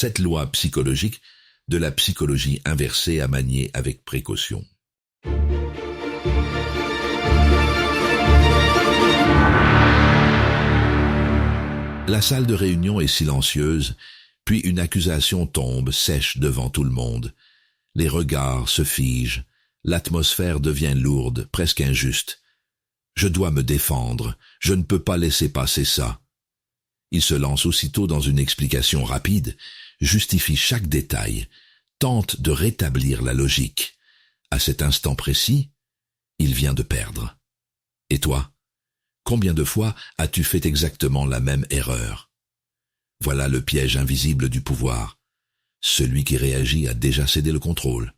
Cette loi psychologique de la psychologie inversée à manier avec précaution. La salle de réunion est silencieuse, puis une accusation tombe sèche devant tout le monde. Les regards se figent, l'atmosphère devient lourde, presque injuste. Je dois me défendre, je ne peux pas laisser passer ça. Il se lance aussitôt dans une explication rapide, justifie chaque détail, tente de rétablir la logique. À cet instant précis, il vient de perdre. Et toi? Combien de fois as-tu fait exactement la même erreur? Voilà le piège invisible du pouvoir. Celui qui réagit a déjà cédé le contrôle.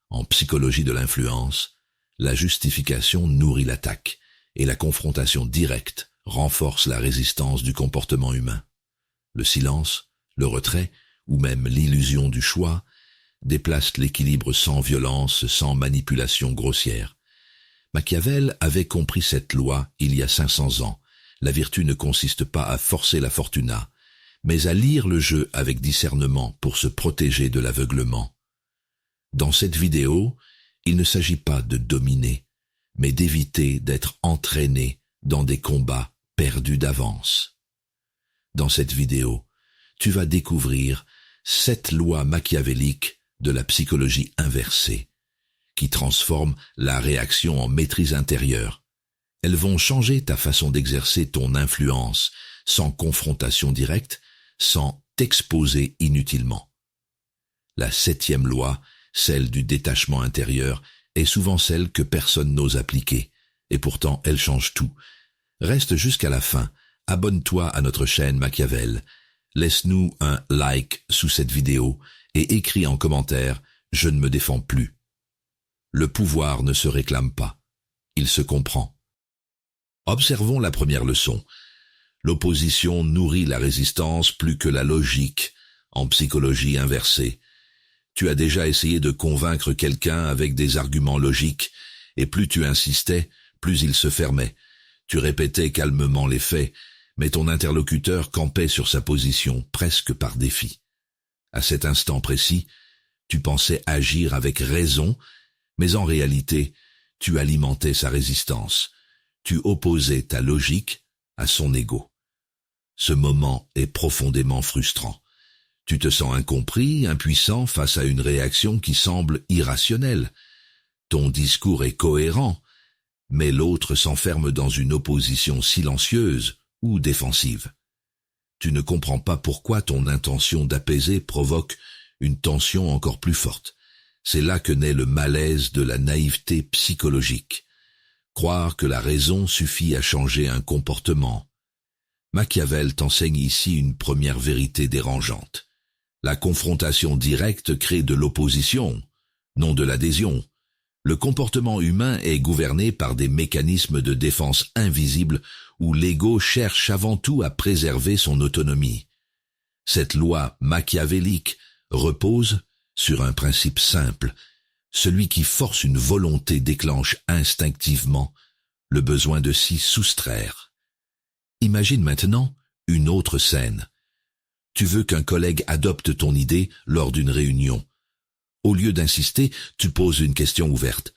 En psychologie de l'influence, la justification nourrit l'attaque, et la confrontation directe renforce la résistance du comportement humain. Le silence, le retrait, ou même l'illusion du choix, déplacent l'équilibre sans violence, sans manipulation grossière. Machiavel avait compris cette loi il y a 500 ans. La vertu ne consiste pas à forcer la fortuna, mais à lire le jeu avec discernement pour se protéger de l'aveuglement. Dans cette vidéo, il ne s'agit pas de dominer, mais d'éviter d'être entraîné dans des combats perdus d'avance. Dans cette vidéo, tu vas découvrir 7 lois machiavéliques de la psychologie inversée, qui transforment la réaction en maîtrise intérieure. Elles vont changer ta façon d'exercer ton influence, sans confrontation directe, sans t'exposer inutilement. La 7e loi, celle du détachement intérieur, est souvent celle que personne n'ose appliquer, et pourtant elle change tout. Reste jusqu'à la fin, abonne-toi à notre chaîne Machiavel, laisse-nous un like sous cette vidéo et écris en commentaire « Je ne me défends plus ». Le pouvoir ne se réclame pas, il se comprend. Observons la première leçon. L'opposition nourrit la résistance plus que la logique en psychologie inversée. Tu as déjà essayé de convaincre quelqu'un avec des arguments logiques, et plus tu insistais, plus il se fermait. Tu répétais calmement les faits, mais ton interlocuteur campait sur sa position, presque par défi. À cet instant précis, tu pensais agir avec raison, mais en réalité, tu alimentais sa résistance. Tu opposais ta logique à son ego. Ce moment est profondément frustrant. Tu te sens incompris, impuissant face à une réaction qui semble irrationnelle. Ton discours est cohérent, mais l'autre s'enferme dans une opposition silencieuse ou défensive. Tu ne comprends pas pourquoi ton intention d'apaiser provoque une tension encore plus forte. C'est là que naît le malaise de la naïveté psychologique. Croire que la raison suffit à changer un comportement. Machiavel t'enseigne ici une première vérité dérangeante. La confrontation directe crée de l'opposition, non de l'adhésion. Le comportement humain est gouverné par des mécanismes de défense invisibles où l'ego cherche avant tout à préserver son autonomie. Cette loi machiavélique repose sur un principe simple. Celui qui force une volonté déclenche instinctivement le besoin de s'y soustraire. Imagine maintenant une autre scène. Tu veux qu'un collègue adopte ton idée lors d'une réunion. Au lieu d'insister, tu poses une question ouverte.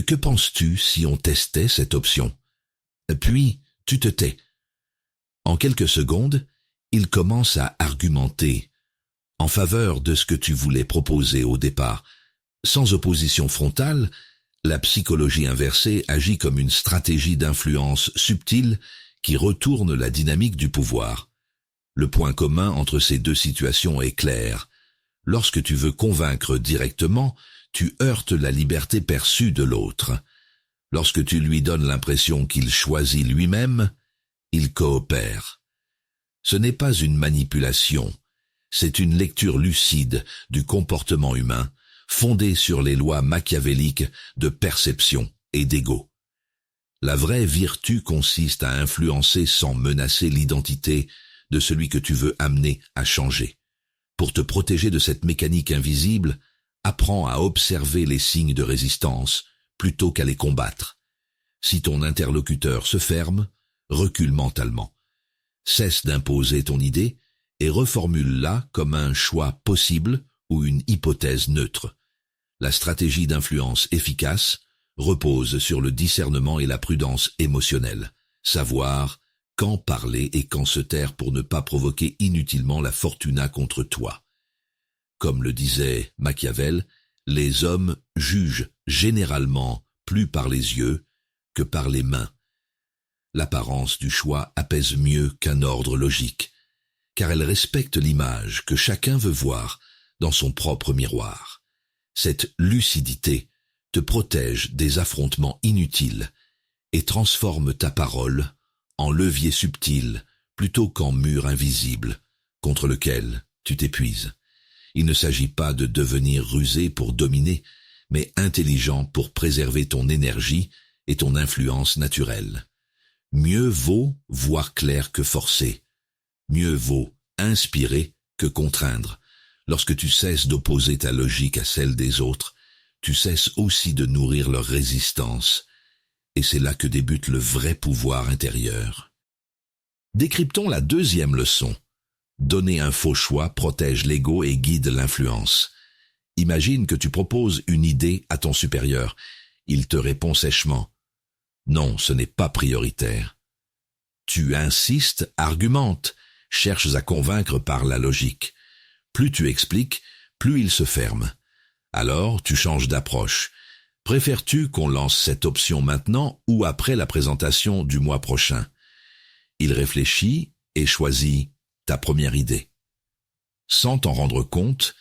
Que penses-tu si on testait cette option? Puis, tu te tais. En quelques secondes, il commence à argumenter en faveur de ce que tu voulais proposer au départ. Sans opposition frontale, la psychologie inversée agit comme une stratégie d'influence subtile qui retourne la dynamique du pouvoir. Le point commun entre ces deux situations est clair. Lorsque tu veux convaincre directement, tu heurtes la liberté perçue de l'autre. Lorsque tu lui donnes l'impression qu'il choisit lui-même, il coopère. Ce n'est pas une manipulation, c'est une lecture lucide du comportement humain, fondée sur les lois machiavéliques de perception et d'ego. La vraie vertu consiste à influencer sans menacer l'identité de celui que tu veux amener à changer. Pour te protéger de cette mécanique invisible, apprends à observer les signes de résistance plutôt qu'à les combattre. Si ton interlocuteur se ferme, recule mentalement. Cesse d'imposer ton idée et reformule-la comme un choix possible ou une hypothèse neutre. La stratégie d'influence efficace repose sur le discernement et la prudence émotionnelle, savoir quand parler et quand se taire pour ne pas provoquer inutilement la fortuna contre toi. Comme le disait Machiavel, les hommes jugent généralement plus par les yeux que par les mains. L'apparence du choix apaise mieux qu'un ordre logique, car elle respecte l'image que chacun veut voir dans son propre miroir. Cette lucidité te protège des affrontements inutiles et transforme ta parole en levier subtil plutôt qu'en mur invisible contre lequel tu t'épuises. Il ne s'agit pas de devenir rusé pour dominer, mais intelligent pour préserver ton énergie et ton influence naturelle. Mieux vaut voir clair que forcer. Mieux vaut inspirer que contraindre. Lorsque tu cesses d'opposer ta logique à celle des autres, tu cesses aussi de nourrir leur résistance, et c'est là que débute le vrai pouvoir intérieur. Décryptons la deuxième leçon. Donner un faux choix protège l'ego et guide l'influence. Imagine que tu proposes une idée à ton supérieur. Il te répond sèchement « Non, ce n'est pas prioritaire ». Tu insistes, argumentes, cherches à convaincre par la logique. Plus tu expliques, plus il se ferme. Alors tu changes d'approche. Préfères-tu qu'on lance cette option maintenant ou après la présentation du mois prochain? Il réfléchit et choisit ta première idée. Sans t'en rendre compte,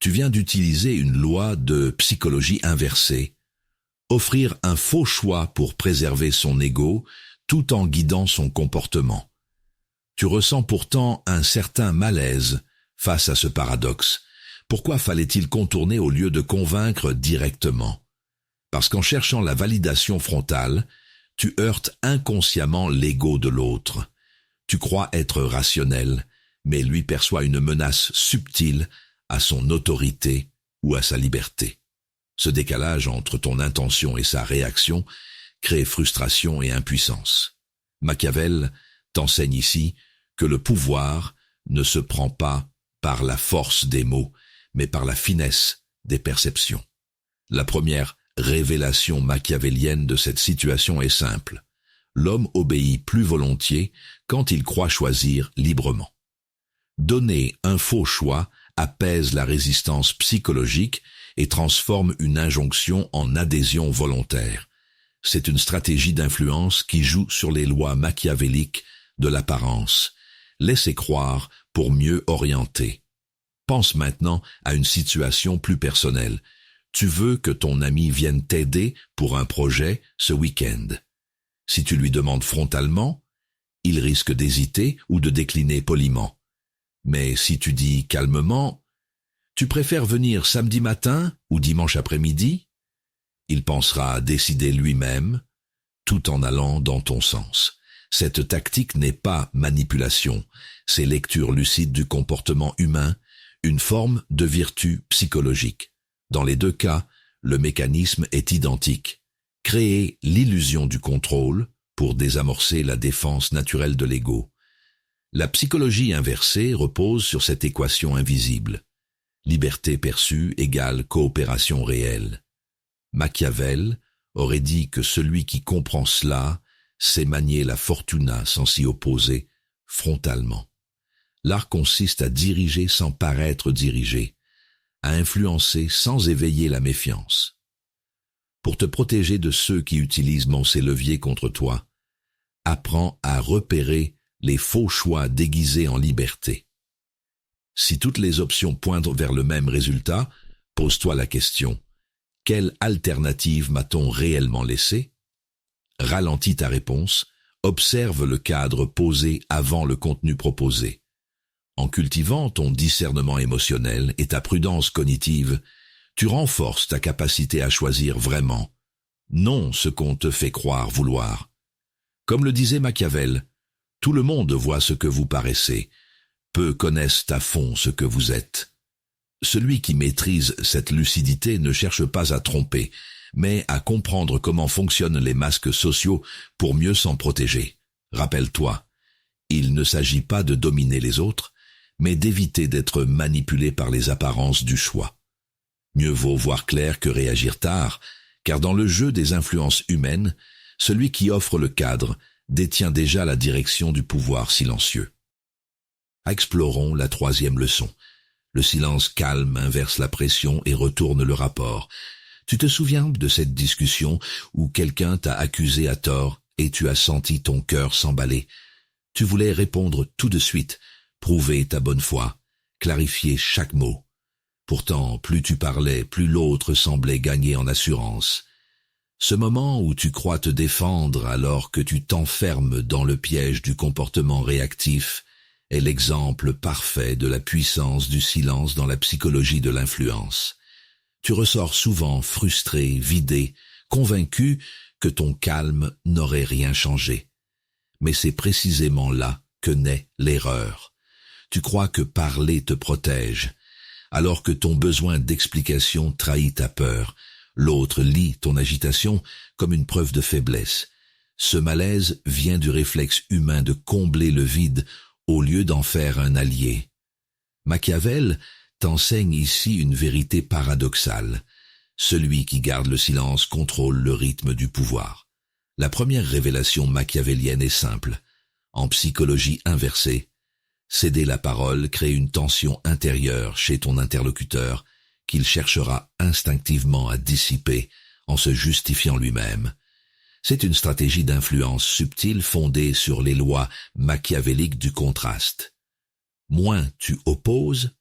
tu viens d'utiliser une loi de psychologie inversée. Offrir un faux choix pour préserver son ego tout en guidant son comportement. Tu ressens pourtant un certain malaise face à ce paradoxe. Pourquoi fallait-il contourner au lieu de convaincre directement? Parce qu'en cherchant la validation frontale, tu heurtes inconsciemment l'ego de l'autre. Tu crois être rationnel, mais lui perçoit une menace subtile à son autorité ou à sa liberté. Ce décalage entre ton intention et sa réaction crée frustration et impuissance. Machiavel t'enseigne ici que le pouvoir ne se prend pas par la force des mots, mais par la finesse des perceptions. La première révélation machiavélienne de cette situation est simple. L'homme obéit plus volontiers quand il croit choisir librement. Donner un faux choix apaise la résistance psychologique et transforme une injonction en adhésion volontaire. C'est une stratégie d'influence qui joue sur les lois machiavéliques de l'apparence. Laissez croire pour mieux orienter. Pense maintenant à une situation plus personnelle. Tu veux que ton ami vienne t'aider pour un projet ce week-end. Si tu lui demandes frontalement, il risque d'hésiter ou de décliner poliment. Mais si tu dis calmement « Tu préfères venir samedi matin ou dimanche après-midi ?» il pensera décider lui-même, tout en allant dans ton sens. Cette tactique n'est pas manipulation, c'est lecture lucide du comportement humain, une forme de vertu psychologique. Dans les deux cas, le mécanisme est identique. Créer l'illusion du contrôle pour désamorcer la défense naturelle de l'ego. La psychologie inversée repose sur cette équation invisible. Liberté perçue égale coopération réelle. Machiavel aurait dit que celui qui comprend cela sait manier la fortuna sans s'y opposer frontalement. L'art consiste à diriger sans paraître dirigé, à influencer sans éveiller la méfiance. Pour te protéger de ceux qui utilisent ces leviers contre toi, apprends à repérer les faux choix déguisés en liberté. Si toutes les options pointent vers le même résultat, pose-toi la question: quelle alternative m'a-t-on réellement laissée? Ralentis ta réponse, observe le cadre posé avant le contenu proposé. En cultivant ton discernement émotionnel et ta prudence cognitive, tu renforces ta capacité à choisir vraiment, non ce qu'on te fait croire vouloir. Comme le disait Machiavel, tout le monde voit ce que vous paraissez, peu connaissent à fond ce que vous êtes. Celui qui maîtrise cette lucidité ne cherche pas à tromper, mais à comprendre comment fonctionnent les masques sociaux pour mieux s'en protéger. Rappelle-toi, il ne s'agit pas de dominer les autres, mais d'éviter d'être manipulé par les apparences du choix. Mieux vaut voir clair que réagir tard, car dans le jeu des influences humaines, celui qui offre le cadre détient déjà la direction du pouvoir silencieux. Explorons la troisième leçon. Le silence calme inverse la pression et retourne le rapport. Tu te souviens de cette discussion où quelqu'un t'a accusé à tort et tu as senti ton cœur s'emballer. Tu voulais répondre tout de suite, prouver ta bonne foi, clarifier chaque mot. Pourtant, plus tu parlais, plus l'autre semblait gagner en assurance. Ce moment où tu crois te défendre alors que tu t'enfermes dans le piège du comportement réactif est l'exemple parfait de la puissance du silence dans la psychologie de l'influence. Tu ressors souvent frustré, vidé, convaincu que ton calme n'aurait rien changé. Mais c'est précisément là que naît l'erreur. Tu crois que parler te protège, alors que ton besoin d'explication trahit ta peur. L'autre lit ton agitation comme une preuve de faiblesse. Ce malaise vient du réflexe humain de combler le vide au lieu d'en faire un allié. Machiavel t'enseigne ici une vérité paradoxale. Celui qui garde le silence contrôle le rythme du pouvoir. La première révélation machiavélienne est simple. En psychologie inversée, céder la parole crée une tension intérieure chez ton interlocuteur qu'il cherchera instinctivement à dissiper en se justifiant lui-même. C'est une stratégie d'influence subtile fondée sur les lois machiavéliques du contraste. Moins tu opposes,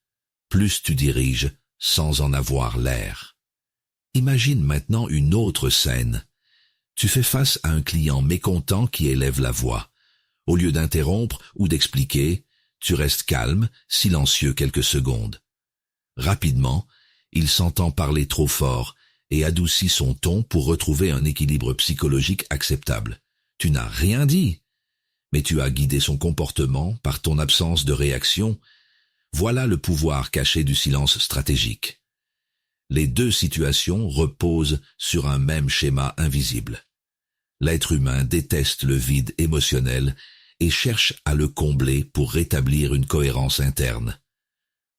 plus tu diriges sans en avoir l'air. Imagine maintenant une autre scène. Tu fais face à un client mécontent qui élève la voix. Au lieu d'interrompre ou d'expliquer, tu restes calme, silencieux quelques secondes. Rapidement, il s'entend parler trop fort et adoucit son ton pour retrouver un équilibre psychologique acceptable. Tu n'as rien dit, mais tu as guidé son comportement par ton absence de réaction. Voilà le pouvoir caché du silence stratégique. Les deux situations reposent sur un même schéma invisible. L'être humain déteste le vide émotionnel et cherche à le combler pour rétablir une cohérence interne.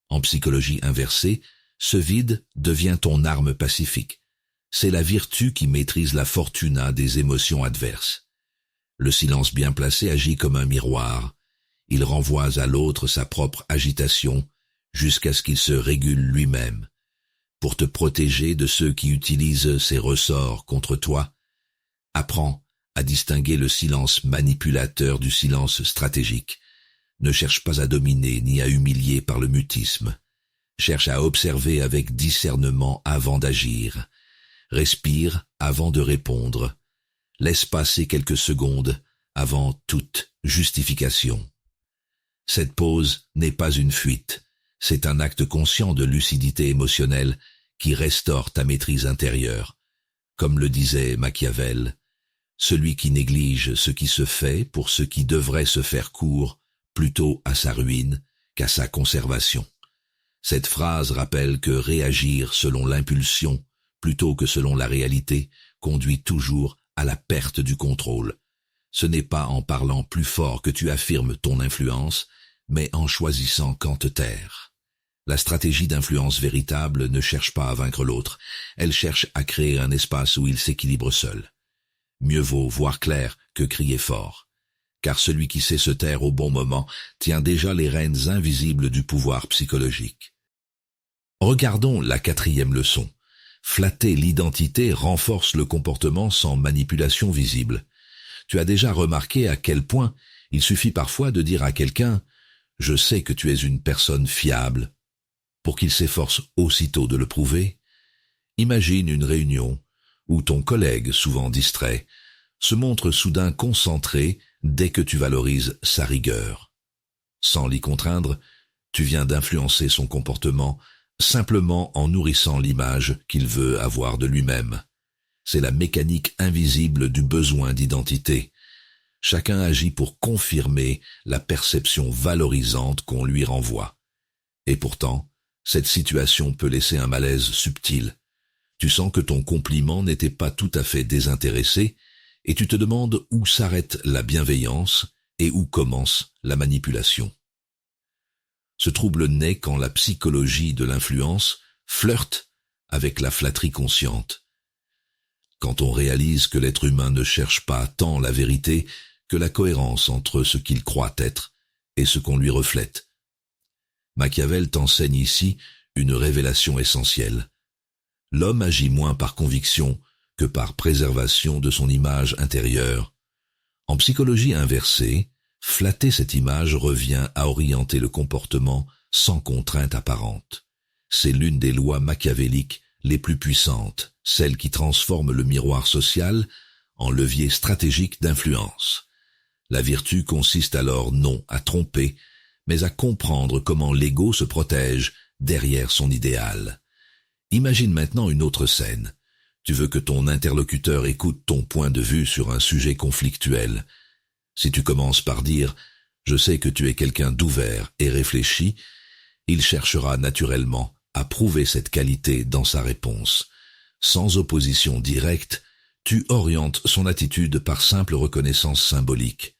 En psychologie inversée, ce vide devient ton arme pacifique. C'est la vertu qui maîtrise la fortuna des émotions adverses. Le silence bien placé agit comme un miroir. Il renvoie à l'autre sa propre agitation jusqu'à ce qu'il se régule lui-même. Pour te protéger de ceux qui utilisent ses ressorts contre toi, apprends à distinguer le silence manipulateur du silence stratégique. Ne cherche pas à dominer ni à humilier par le mutisme. Cherche à observer avec discernement avant d'agir. Respire avant de répondre. Laisse passer quelques secondes avant toute justification. Cette pause n'est pas une fuite. C'est un acte conscient de lucidité émotionnelle qui restaure ta maîtrise intérieure. Comme le disait Machiavel, celui qui néglige ce qui se fait pour ce qui devrait se faire court plutôt à sa ruine qu'à sa conservation. Cette phrase rappelle que réagir selon l'impulsion plutôt que selon la réalité conduit toujours à la perte du contrôle. Ce n'est pas en parlant plus fort que tu affirmes ton influence, mais en choisissant quand te taire. La stratégie d'influence véritable ne cherche pas à vaincre l'autre, elle cherche à créer un espace où il s'équilibre seul. Mieux vaut voir clair que crier fort, car celui qui sait se taire au bon moment tient déjà les rênes invisibles du pouvoir psychologique. Regardons la quatrième leçon. Flatter l'identité renforce le comportement sans manipulation visible. Tu as déjà remarqué à quel point il suffit parfois de dire à quelqu'un « Je sais que tu es une personne fiable » pour qu'il s'efforce aussitôt de le prouver. Imagine une réunion où ton collègue, souvent distrait, se montre soudain concentré dès que tu valorises sa rigueur. Sans l'y contraindre, tu viens d'influencer son comportement simplement en nourrissant l'image qu'il veut avoir de lui-même. C'est la mécanique invisible du besoin d'identité. Chacun agit pour confirmer la perception valorisante qu'on lui renvoie. Et pourtant, cette situation peut laisser un malaise subtil. Tu sens que ton compliment n'était pas tout à fait désintéressé et tu te demandes où s'arrête la bienveillance et où commence la manipulation. Ce trouble naît quand la psychologie de l'influence flirte avec la flatterie consciente. Quand on réalise que l'être humain ne cherche pas tant la vérité que la cohérence entre ce qu'il croit être et ce qu'on lui reflète. Machiavel t'enseigne ici une révélation essentielle. L'homme agit moins par conviction que par préservation de son image intérieure. En psychologie inversée, flatter cette image revient à orienter le comportement sans contrainte apparente. C'est l'une des lois machiavéliques les plus puissantes, celle qui transforme le miroir social en levier stratégique d'influence. La vertu consiste alors non à tromper, mais à comprendre comment l'ego se protège derrière son idéal. Imagine maintenant une autre scène. Tu veux que ton interlocuteur écoute ton point de vue sur un sujet conflictuel. Si tu commences par dire « Je sais que tu es quelqu'un d'ouvert et réfléchi », il cherchera naturellement à prouver cette qualité dans sa réponse. Sans opposition directe, tu orientes son attitude par simple reconnaissance symbolique.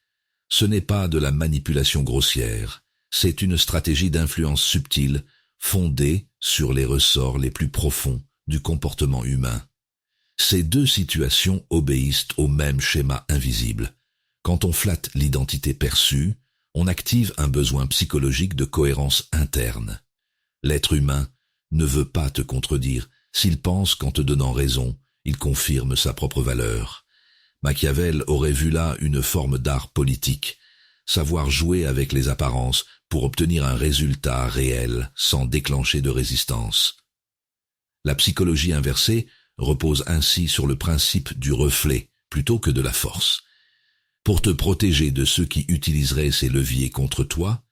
Ce n'est pas de la manipulation grossière, c'est une stratégie d'influence subtile, fondée sur les ressorts les plus profonds du comportement humain. Ces deux situations obéissent au même schéma invisible. Quand on flatte l'identité perçue, on active un besoin psychologique de cohérence interne. L'être humain ne veut pas te contredire. S'il pense qu'en te donnant raison, il confirme sa propre valeur. Machiavel aurait vu là une forme d'art politique, savoir jouer avec les apparences pour obtenir un résultat réel sans déclencher de résistance. La psychologie inversée repose ainsi sur le principe du reflet plutôt que de la force. Pour te protéger de ceux qui utiliseraient ces leviers contre toi,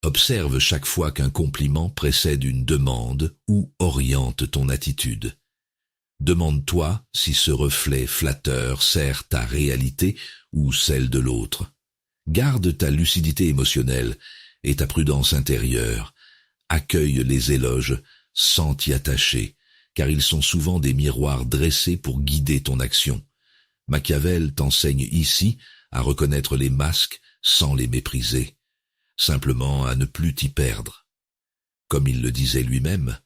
observe chaque fois qu'un compliment précède une demande ou oriente ton attitude. Demande-toi si ce reflet flatteur sert ta réalité ou celle de l'autre. Garde ta lucidité émotionnelle et ta prudence intérieure. Accueille les éloges sans t'y attacher, car ils sont souvent des miroirs dressés pour guider ton action. Machiavel t'enseigne ici à reconnaître les masques sans les mépriser, simplement à ne plus t'y perdre. Comme il le disait lui-même,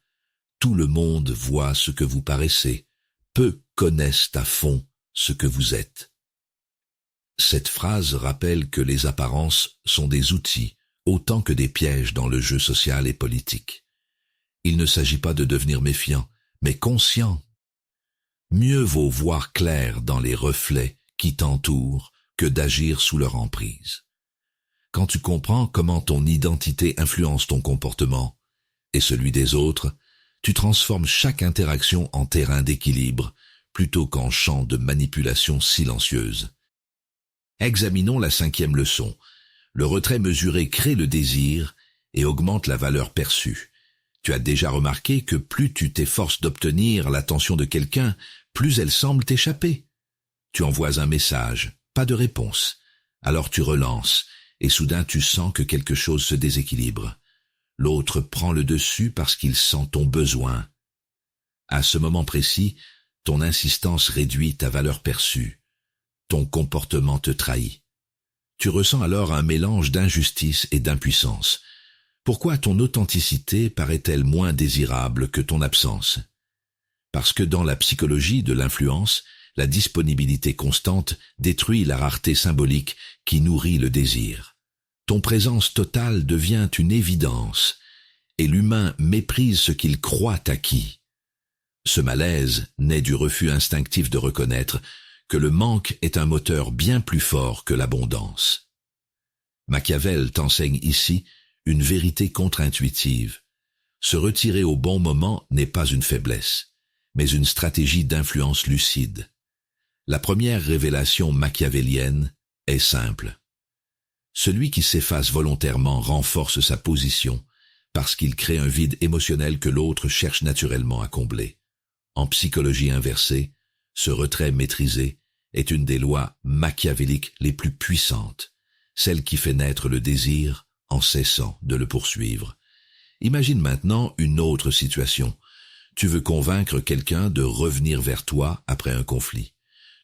tout le monde voit ce que vous paraissez, peu connaissent à fond ce que vous êtes. Cette phrase rappelle que les apparences sont des outils, autant que des pièges dans le jeu social et politique. Il ne s'agit pas de devenir méfiant, mais conscient. Mieux vaut voir clair dans les reflets qui t'entourent que d'agir sous leur emprise. Quand tu comprends comment ton identité influence ton comportement et celui des autres, tu transformes chaque interaction en terrain d'équilibre plutôt qu'en champ de manipulation silencieuse. Examinons la 5e leçon. Le retrait mesuré crée le désir et augmente la valeur perçue. Tu as déjà remarqué que plus tu t'efforces d'obtenir l'attention de quelqu'un, plus elle semble t'échapper. Tu envoies un message, pas de réponse. Alors tu relances, et soudain tu sens que quelque chose se déséquilibre. L'autre prend le dessus parce qu'il sent ton besoin. À ce moment précis, ton insistance réduit ta valeur perçue. Ton comportement te trahit. Tu ressens alors un mélange d'injustice et d'impuissance. Pourquoi ton authenticité paraît-elle moins désirable que ton absence? Parce que dans la psychologie de l'influence, la disponibilité constante détruit la rareté symbolique qui nourrit le désir. Ton présence totale devient une évidence, et l'humain méprise ce qu'il croit acquis. Ce malaise naît du refus instinctif de reconnaître que le manque est un moteur bien plus fort que l'abondance. Machiavel t'enseigne ici une vérité contre-intuitive. Se retirer au bon moment n'est pas une faiblesse, mais une stratégie d'influence lucide. La première révélation machiavélienne est simple. Celui qui s'efface volontairement renforce sa position parce qu'il crée un vide émotionnel que l'autre cherche naturellement à combler. En psychologie inversée, ce retrait maîtrisé est une des lois machiavéliques les plus puissantes, celle qui fait naître le désir en cessant de le poursuivre. Imagine maintenant une autre situation. Tu veux convaincre quelqu'un de revenir vers toi après un conflit.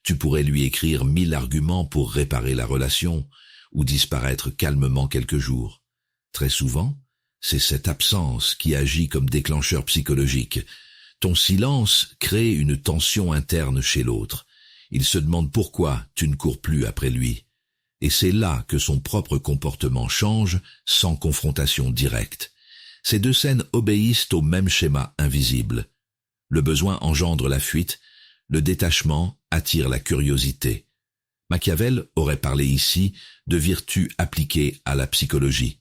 Tu pourrais lui écrire 1000 arguments pour réparer la relation ou disparaître calmement quelques jours. Très souvent, C'est cette absence qui agit comme déclencheur psychologique. Ton silence crée une tension interne chez l'autre. Il se demande pourquoi tu ne cours plus après lui. Et c'est là que son propre comportement change sans confrontation directe. Ces deux scènes obéissent au même schéma invisible. Le besoin engendre la fuite, le détachement attire la curiosité. Machiavel aurait parlé ici de vertu appliquée à la psychologie.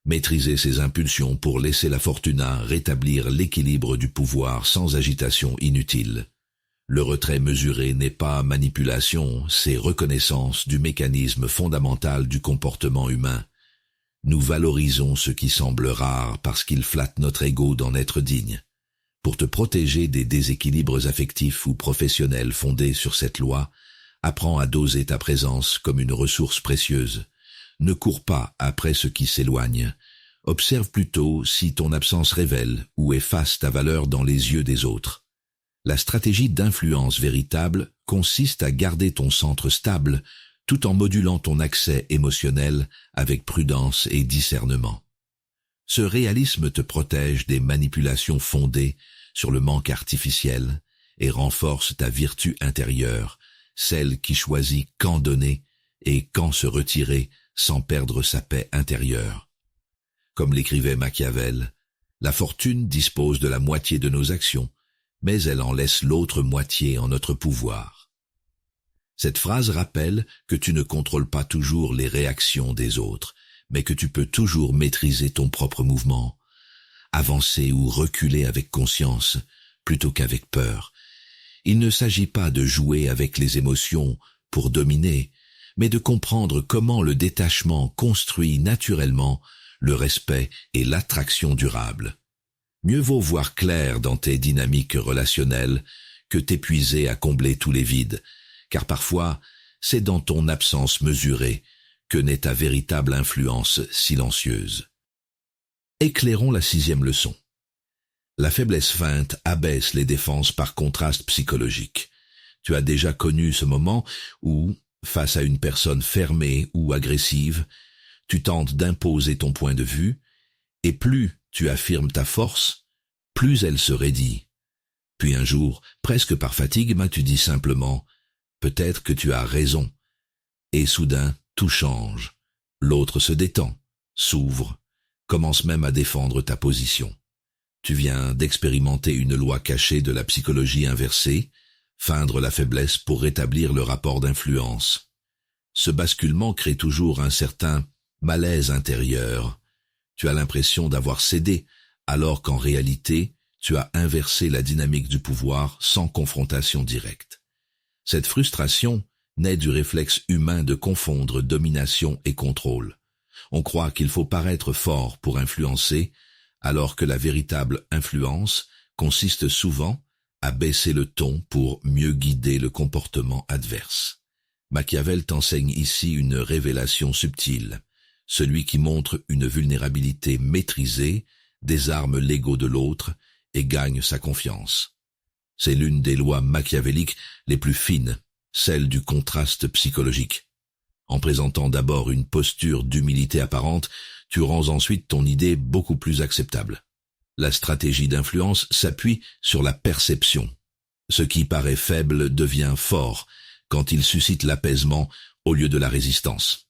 Maîtriser ses impulsions pour laisser la fortuna rétablir l'équilibre du pouvoir sans agitation inutile. Le retrait mesuré n'est pas manipulation, c'est reconnaissance du mécanisme fondamental du comportement humain. Nous valorisons ce qui semble rare parce qu'il flatte notre ego d'en être digne. Pour te protéger des déséquilibres affectifs ou professionnels fondés sur cette loi, apprends à doser ta présence comme une ressource précieuse. Ne cours pas après ce qui s'éloigne. Observe plutôt si ton absence révèle ou efface ta valeur dans les yeux des autres. La stratégie d'influence véritable consiste à garder ton centre stable tout en modulant ton accès émotionnel avec prudence et discernement. Ce réalisme te protège des manipulations fondées sur le manque artificiel et renforce ta vertu intérieure, celle qui choisit quand donner et quand se retirer sans perdre sa paix intérieure. Comme l'écrivait Machiavel, la fortune dispose de la moitié de nos actions, mais elle en laisse l'autre moitié en notre pouvoir. Cette phrase rappelle que tu ne contrôles pas toujours les réactions des autres, mais que tu peux toujours maîtriser ton propre mouvement, avancer ou reculer avec conscience plutôt qu'avec peur. Il ne s'agit pas de jouer avec les émotions pour dominer, mais de comprendre comment le détachement construit naturellement le respect et l'attraction durable. Mieux vaut voir clair dans tes dynamiques relationnelles que t'épuiser à combler tous les vides, car parfois c'est dans ton absence mesurée que naît ta véritable influence silencieuse. Éclairons la 6e leçon. La faiblesse feinte abaisse les défenses par contraste psychologique. Tu as déjà connu ce moment où, face à une personne fermée ou agressive, tu tentes d'imposer ton point de vue, et plus tu affirmes ta force, plus elle se raidit. Puis un jour, presque par fatigue, tu dis simplement « Peut-être que tu as raison ». Et soudain, tout change. L'autre se détend, s'ouvre, commence même à défendre ta position. Tu viens d'expérimenter une loi cachée de la psychologie inversée, feindre la faiblesse pour rétablir le rapport d'influence. Ce basculement crée toujours un certain malaise intérieur. Tu as l'impression d'avoir cédé, alors qu'en réalité, tu as inversé la dynamique du pouvoir sans confrontation directe. Cette frustration naît du réflexe humain de confondre domination et contrôle. On croit qu'il faut paraître fort pour influencer, alors que la véritable influence consiste souvent à baisser le ton pour mieux guider le comportement adverse. Machiavel t'enseigne ici une révélation subtile. Celui qui montre une vulnérabilité maîtrisée désarme l'ego de l'autre et gagne sa confiance. C'est l'une des lois machiavéliques les plus fines, celle du contraste psychologique. En présentant d'abord une posture d'humilité apparente, tu rends ensuite ton idée beaucoup plus acceptable. La stratégie d'influence s'appuie sur la perception. Ce qui paraît faible devient fort quand il suscite l'apaisement au lieu de la résistance.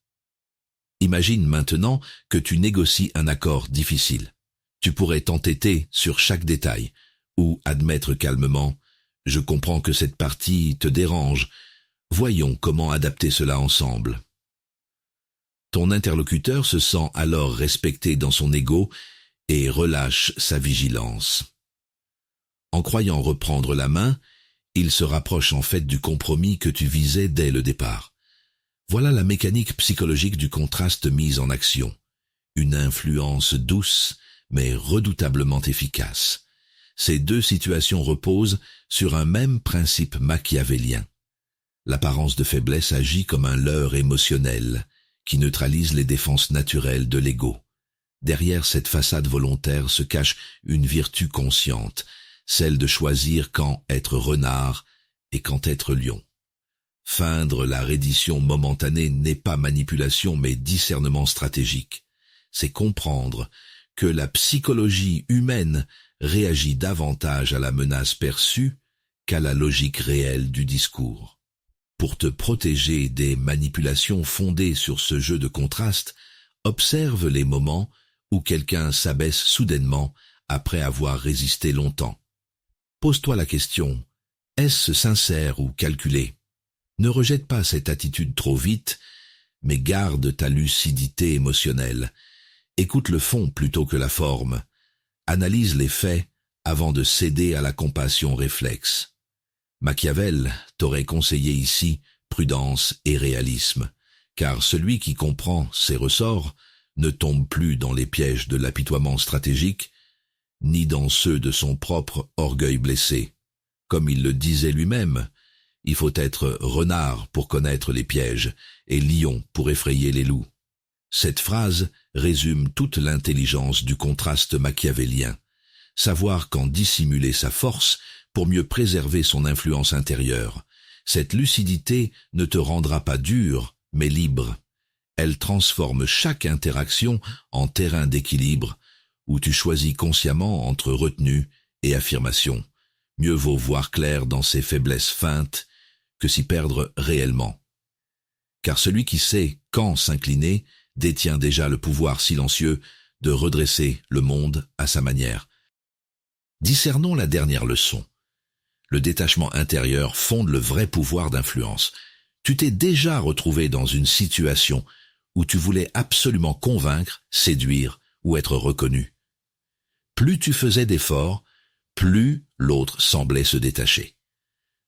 Imagine maintenant que tu négocies un accord difficile. Tu pourrais t'entêter sur chaque détail, ou admettre calmement « Je comprends que cette partie te dérange. Voyons comment adapter cela ensemble. » Ton interlocuteur se sent alors respecté dans son ego et relâche sa vigilance. En croyant reprendre la main, il se rapproche en fait du compromis que tu visais dès le départ. Voilà la mécanique psychologique du contraste mis en action. Une influence douce, mais redoutablement efficace. Ces deux situations reposent sur un même principe machiavélien. L'apparence de faiblesse agit comme un leurre émotionnel qui neutralise les défenses naturelles de l'ego. Derrière cette façade volontaire se cache une vertu consciente, celle de choisir quand être renard et quand être lion. Feindre la reddition momentanée n'est pas manipulation mais discernement stratégique. C'est comprendre que la psychologie humaine réagit davantage à la menace perçue qu'à la logique réelle du discours. Pour te protéger des manipulations fondées sur ce jeu de contraste, observe les moments où quelqu'un s'abaisse soudainement après avoir résisté longtemps. Pose-toi la question, est-ce sincère ou calculé? Ne rejette pas cette attitude trop vite, mais garde ta lucidité émotionnelle. Écoute le fond plutôt que la forme. Analyse les faits avant de céder à la compassion réflexe. Machiavel t'aurait conseillé ici prudence et réalisme, car celui qui comprend ses ressorts ne tombe plus dans les pièges de l'apitoiement stratégique, ni dans ceux de son propre orgueil blessé. Comme il le disait lui-même, il faut être renard pour connaître les pièges et lion pour effrayer les loups. Cette phrase résume toute l'intelligence du contraste machiavélien. Savoir quand dissimuler sa force pour mieux préserver son influence intérieure. Cette lucidité ne te rendra pas dur, mais libre. Elle transforme chaque interaction en terrain d'équilibre où tu choisis consciemment entre retenue et affirmation. Mieux vaut voir clair dans ses faiblesses feintes que s'y perdre réellement. Car celui qui sait quand s'incliner détient déjà le pouvoir silencieux de redresser le monde à sa manière. Discernons la dernière leçon. Le détachement intérieur fonde le vrai pouvoir d'influence. Tu t'es déjà retrouvé dans une situation où tu voulais absolument convaincre, séduire ou être reconnu. Plus tu faisais d'efforts, plus l'autre semblait se détacher.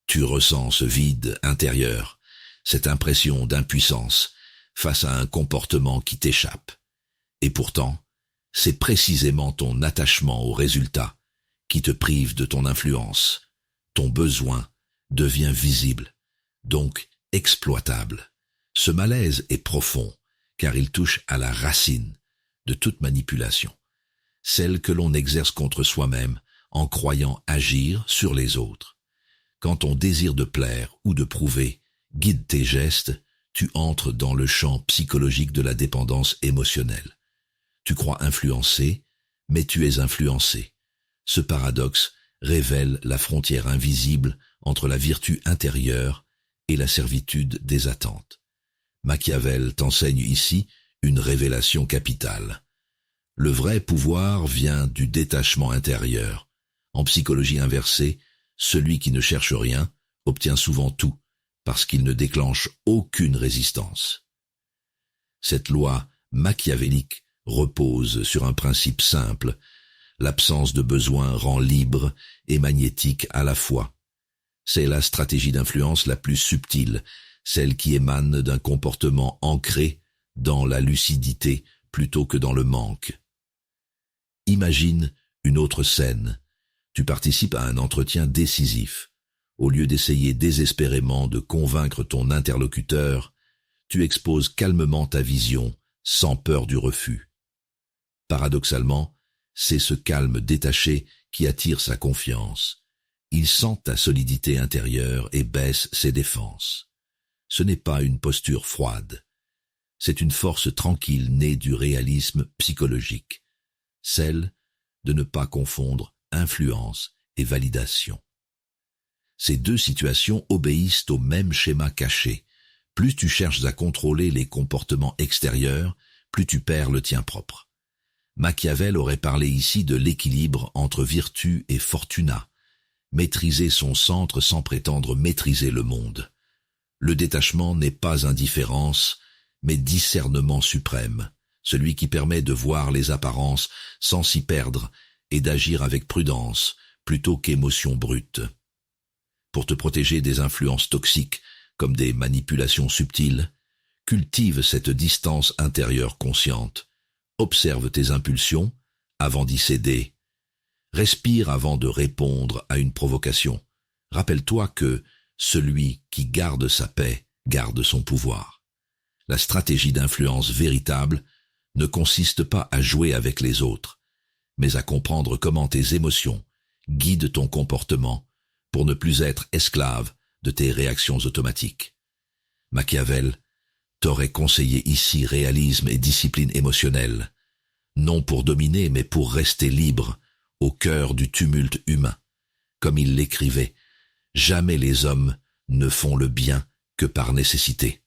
Tu ressens ce vide intérieur, cette impression d'impuissance face à un comportement qui t'échappe. Et pourtant, c'est précisément ton attachement au résultat qui te prive de ton influence. Ton besoin devient visible, donc exploitable. Ce malaise est profond, car il touche à la racine de toute manipulation, celle que l'on exerce contre soi-même en croyant agir sur les autres. Quand ton désir de plaire ou de prouver guide tes gestes, tu entres dans le champ psychologique de la dépendance émotionnelle. Tu crois influencer, mais tu es influencé. Ce paradoxe révèle la frontière invisible entre la vertu intérieure et la servitude des attentes. Machiavel t'enseigne ici une révélation capitale. Le vrai pouvoir vient du détachement intérieur. En psychologie inversée, celui qui ne cherche rien obtient souvent tout, parce qu'il ne déclenche aucune résistance. Cette loi machiavélique repose sur un principe simple. L'absence de besoin rend libre et magnétique à la fois. C'est la stratégie d'influence la plus subtile, celle qui émane d'un comportement ancré dans la lucidité plutôt que dans le manque. Imagine une autre scène. Tu participes à un entretien décisif. Au lieu d'essayer désespérément de convaincre ton interlocuteur, tu exposes calmement ta vision, sans peur du refus. Paradoxalement, c'est ce calme détaché qui attire sa confiance. Il sent ta solidité intérieure et baisse ses défenses. Ce n'est pas une posture froide. C'est une force tranquille née du réalisme psychologique, celle de ne pas confondre influence et validation. Ces deux situations obéissent au même schéma caché. Plus tu cherches à contrôler les comportements extérieurs, plus tu perds le tien propre. Machiavel aurait parlé ici de l'équilibre entre virtu et fortuna, maîtriser son centre sans prétendre maîtriser le monde. Le détachement n'est pas indifférence, mais discernement suprême, celui qui permet de voir les apparences sans s'y perdre et d'agir avec prudence plutôt qu'émotion brute. Pour te protéger des influences toxiques comme des manipulations subtiles, cultive cette distance intérieure consciente. Observe tes impulsions avant d'y céder. Respire avant de répondre à une provocation. Rappelle-toi que celui qui garde sa paix garde son pouvoir. La stratégie d'influence véritable ne consiste pas à jouer avec les autres, mais à comprendre comment tes émotions guident ton comportement pour ne plus être esclave de tes réactions automatiques. Machiavel t'aurait conseillé ici réalisme et discipline émotionnelle. non pour dominer, mais pour rester libre, au cœur du tumulte humain. Comme il l'écrivait, « Jamais les hommes ne font le bien que par nécessité ».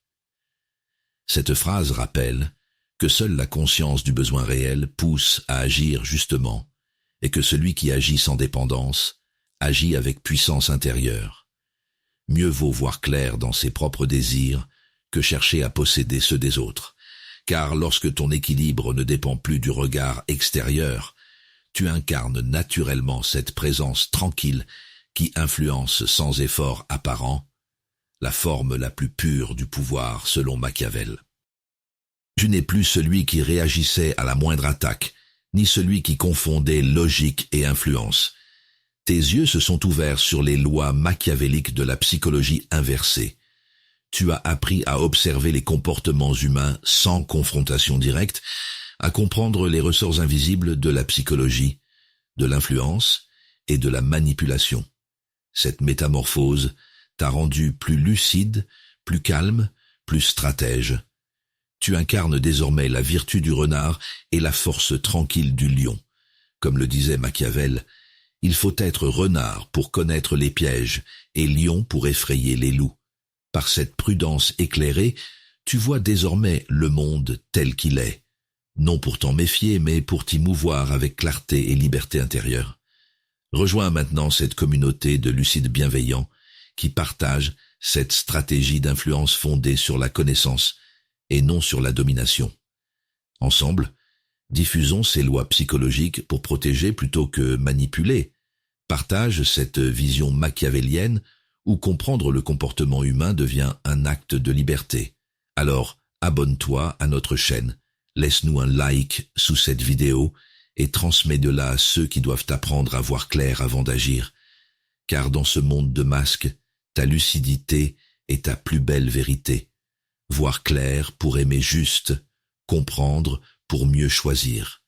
Cette phrase rappelle que seule la conscience du besoin réel pousse à agir justement, et que celui qui agit sans dépendance agit avec puissance intérieure. Mieux vaut voir clair dans ses propres désirs que chercher à posséder ceux des autres, car lorsque ton équilibre ne dépend plus du regard extérieur, tu incarnes naturellement cette présence tranquille qui influence sans effort apparent la forme la plus pure du pouvoir selon Machiavel. Tu n'es plus celui qui réagissait à la moindre attaque, ni celui qui confondait logique et influence. Tes yeux se sont ouverts sur les lois machiavéliques de la psychologie inversée. Tu as appris à observer les comportements humains sans confrontation directe, à comprendre les ressorts invisibles de la psychologie, de l'influence et de la manipulation. Cette métamorphose t'a rendu plus lucide, plus calme, plus stratège. Tu incarnes désormais la vertu du renard et la force tranquille du lion. Comme le disait Machiavel, il faut être renard pour connaître les pièges et lion pour effrayer les loups. Par cette prudence éclairée, tu vois désormais le monde tel qu'il est, non pour t'en méfier, mais pour t'y mouvoir avec clarté et liberté intérieure. Rejoins maintenant cette communauté de lucides bienveillants qui partagent cette stratégie d'influence fondée sur la connaissance et non sur la domination. Ensemble, diffusons ces lois psychologiques pour protéger plutôt que manipuler. Partage cette vision machiavélienne où comprendre le comportement humain devient un acte de liberté. Alors, abonne-toi à notre chaîne, laisse-nous un like sous cette vidéo et transmets-la à ceux qui doivent apprendre à voir clair avant d'agir. Car dans ce monde de masques, ta lucidité est ta plus belle vérité. Voir clair pour aimer juste, comprendre pour mieux choisir.